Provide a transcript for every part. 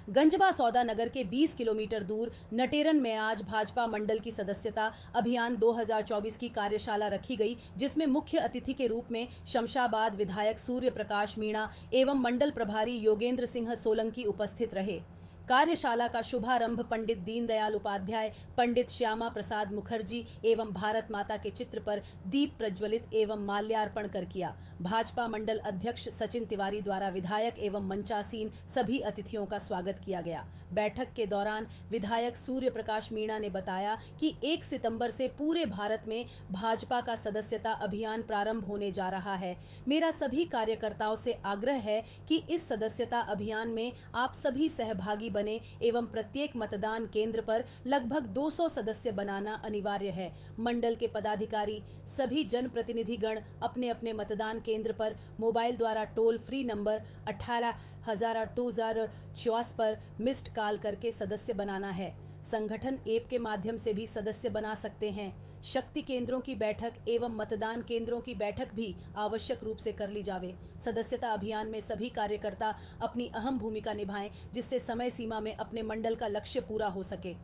गंजबा सौदा नगर के 20 किलोमीटर दूर नटेरन में आज भाजपा मंडल की सदस्यता अभियान 2024 की कार्यशाला रखी गई, जिसमें मुख्य अतिथि के रूप में शमशाबाद विधायक सूर्य प्रकाश मीणा एवं मंडल प्रभारी योगेंद्र सिंह सोलंकी उपस्थित रहे। कार्यशाला का शुभारंभ पंडित दीनदयाल उपाध्याय, पंडित श्यामा प्रसाद मुखर्जी एवं भारत माता के चित्र पर दीप प्रज्वलित एवं माल्यार्पण कर किया। भाजपा मंडल अध्यक्ष सचिन तिवारी द्वारा विधायक एवं मंचासीन सभी अतिथियों का स्वागत किया गया। बैठक के दौरान विधायक सूर्य प्रकाश मीणा ने बताया कि 1 सितंबर से पूरे भारत में भाजपा का सदस्यता अभियान प्रारंभ होने जा रहा है। मेरा सभी कार्यकर्ताओं से आग्रह है कि इस सदस्यता अभियान में आप सभी सहभागी बने एवं प्रत्येक मतदान केंद्र पर लगभग 200 सदस्य बनाना अनिवार्य है। मंडल के पदाधिकारी सभी जनप्रतिनिधिगण अपने अपने मतदान केंद्र पर मोबाइल द्वारा टोल फ्री नंबर 18,000-2054 पर मिस्ड कॉल करके सदस्य बनाना है। संगठन ऐप के माध्यम से भी सदस्य बना सकते हैं। शक्ति केंद्रों की बैठक एवं मतदान केंद्रों की बैठक भी आवश्यक रूप से कर ली जावे। सदस्यता अभियान में सभी कार्यकर्ता अपनी अहम भूमिका निभाएं, जिससे समय सीमा में अपने मंडल का लक्ष्य पूरा हो सके।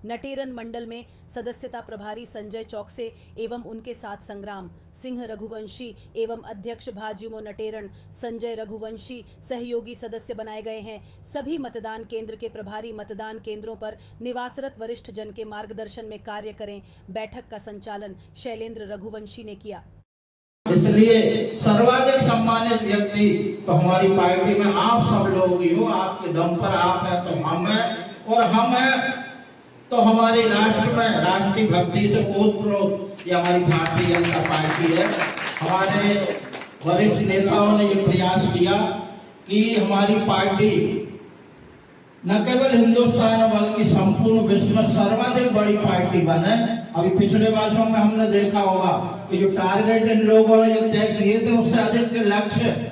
नटेरन मंडल में सदस्यता प्रभारी संजय चौकसे एवं उनके साथ संग्राम सिंह रघुवंशी एवं अध्यक्ष भाजयुमो नटेरन संजय रघुवंशी सहयोगी सदस्य बनाए गए हैं। सभी मतदान केंद्र के प्रभारी मतदान केंद्रों पर निवासरत वरिष्ठ जन के मार्गदर्शन में कार्य करें। बैठक का संचालन शैलेंद्र रघुवंशी ने किया। इसलिए सर्वाधिक सम्मानित व्यक्ति तो हमारी पार्टी में आप सब लोग ही हो। आपके दम पर आप है तो हम है, और हम है तो हमारे राष्ट्र में राष्ट्रीय भक्ति से ओतप्रोत ये हमारी भारतीय जनता पार्टी है। हमारे वरिष्ठ नेताओं ने ये प्रयास किया कि हमारी पार्टी न केवल हिंदुस्तान बल्कि संपूर्ण विश्व में सर्वाधिक बड़ी पार्टी बने। अभी पिछले वर्षों में हमने देखा होगा कि जो टारगेट इन लोगों ने जो तय किए थे उससे अधिक लक्ष्य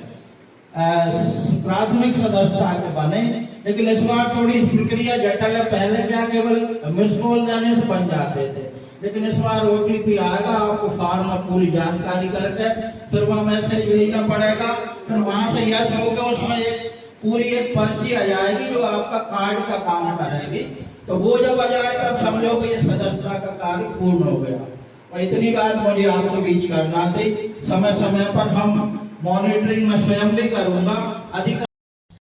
प्राथमिक सदस्यता के बने, लेकिन इस बार थोड़ी प्रक्रिया जटिल है। पहले क्या केवल मिस कॉल देने से बन जाते थे, लेकिन इस बार OTP आएगा, आपको फॉर्म में पूरी जानकारी करके फिर वहाँ मैसेज भेजना पड़ेगा। फिर वहाँ से यह होगा, उसमें पूरी एक पर्ची आ जाएगी जो आपका कार्ड का काम करेगी। तो वो जब आ जाए तब समझो कि ये सदस्यता का कार्य पूर्ण हो गया। और इतनी बात मुझे आपके बीच करना थी। समय समय पर हम मॉनिटरिंग में स्वयं भी करूंगा। अधिक